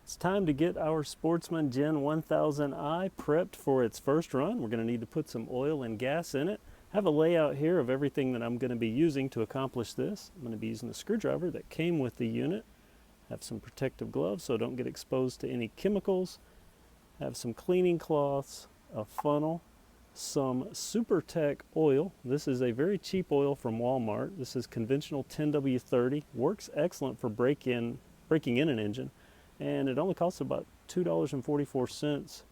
It's time to get our Sportsman GEN1000i prepped for its first run. We're going to need to put some oil and gas in it. I have a layout here of everything that I'm going to be using to accomplish this. I'm going to be using the screwdriver that came with the unit. Have some protective gloves so I don't get exposed to any chemicals. Have some cleaning cloths, a funnel, some SuperTech oil. This is a very cheap oil from Walmart. This is conventional 10W30. Works excellent for breaking in an engine. And it only costs about $2.44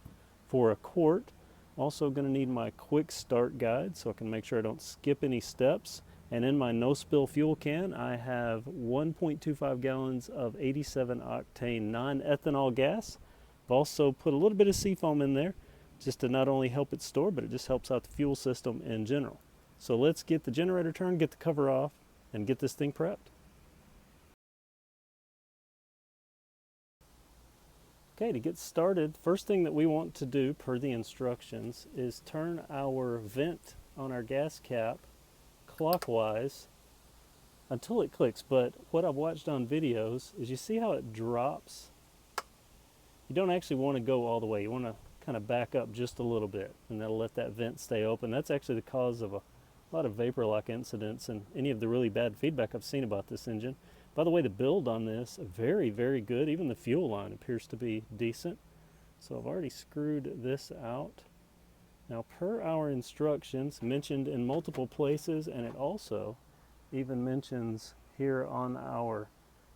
for a quart. Also going to need my quick start guide so I can make sure I don't skip any steps. And in my no spill fuel can I have 1.25 gallons of 87 octane non-ethanol gas. I've also put a little bit of Seafoam in there just to not only help it store, but it just helps out the fuel system in general. So let's get the generator turned, get the cover off, and get this thing prepped. Okay, to get started, first thing that we want to do per the instructions is turn our vent on our gas cap clockwise until it clicks. But what I've watched on videos is you see how it drops? You don't actually want to go all the way. You want to kind of back up just a little bit, and that'll let that vent stay open. That's actually the cause of a lot of vapor lock incidents and any of the really bad feedback I've seen about this engine. By the way, the build on this, very, very good. Even the fuel line appears to be decent. So I've already screwed this out. Now, per our instructions, mentioned in multiple places, and it also even mentions here on our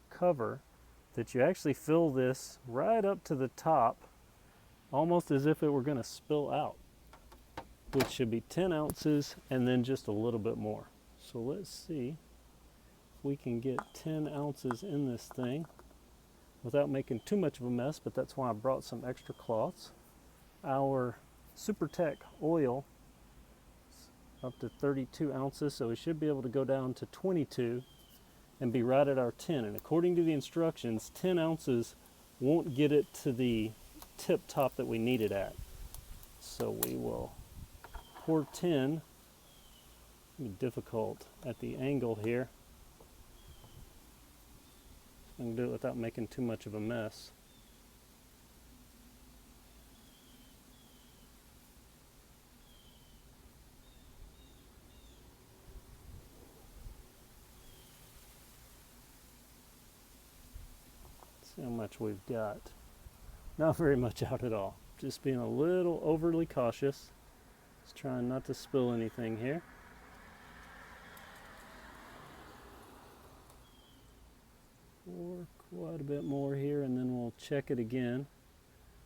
cover, that you actually fill this right up to the top, almost as if it were going to spill out, which should be 10 ounces and then just a little bit more. So let's see. We can get 10 ounces in this thing without making too much of a mess, but that's why I brought some extra cloths. Our SuperTech oil is up to 32 ounces, so we should be able to go down to 22 and be right at our 10. And according to the instructions, 10 ounces won't get it to the tip top that we need it at. So we will pour 10. It'll be difficult at the angle here. I can do it without making too much of a mess. Let's see how much we've got. Not very much out at all. Just being a little overly cautious. Just trying not to spill anything here. Or quite a bit more here, and then we'll check it again.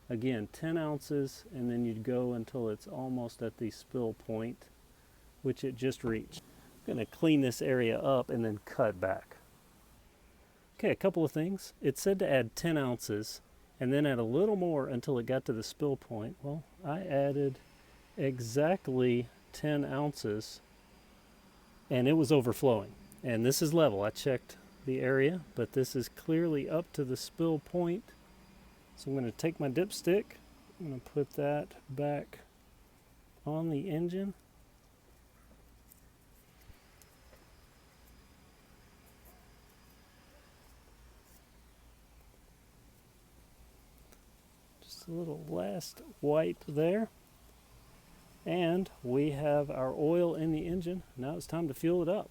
Again, 10 ounces, and then you'd go until it's almost at the spill point, which it just reached. I'm going to clean this area up and then cut back. Okay, a couple of things. It said to add 10 ounces and then add a little more until it got to the spill point. Well, I added exactly 10 ounces and it was overflowing. And this is level. I checked the area, but this is clearly up to the spill point. So I'm going to take my dipstick, I'm going to put that back on the engine. Just a little last wipe there. And we have our oil in the engine. Now it's time to fuel it up.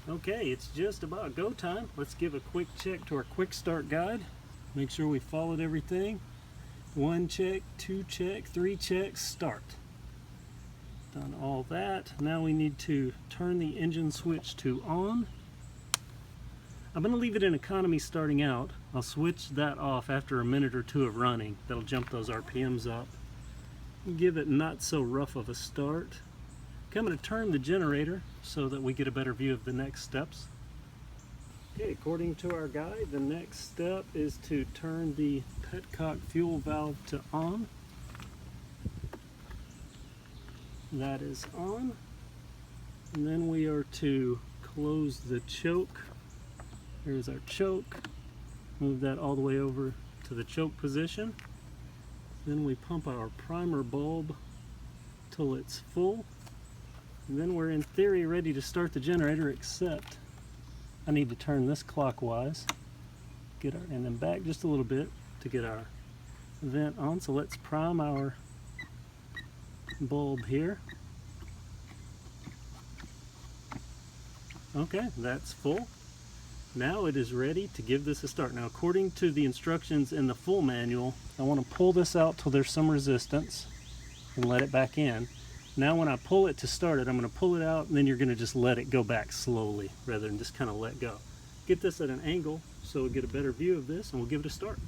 Okay, it's just about go time. Let's give a quick check to our quick start guide. Make sure we followed everything. 1 check, 2 check, 3 checks, start. Done all that. Now we need to turn the engine switch to on. I'm going to leave it in economy starting out. I'll switch that off after a minute or two of running. That'll jump those RPMs up. Give it not so rough of a start. Okay, I'm going to turn the generator so that we get a better view of the next steps. Okay, according to our guide, the next step is to turn the petcock fuel valve to on. That is on. And then we are to close the choke. Here's our choke. Move that all the way over to the choke position. Then we pump our primer bulb till it's full. And then we're in theory ready to start the generator, except I need to turn this clockwise, and then back just a little bit to get our vent on. So let's prime our bulb here. Okay, that's full. Now it is ready to give this a start. Now, according to the instructions in the full manual, I want to pull this out till there's some resistance and let it back in. Now when I pull it to start it, I'm going to pull it out, and then you're going to just let it go back slowly rather than just kind of let go. Get this at an angle so we'll get a better view of this, and we'll give it a start.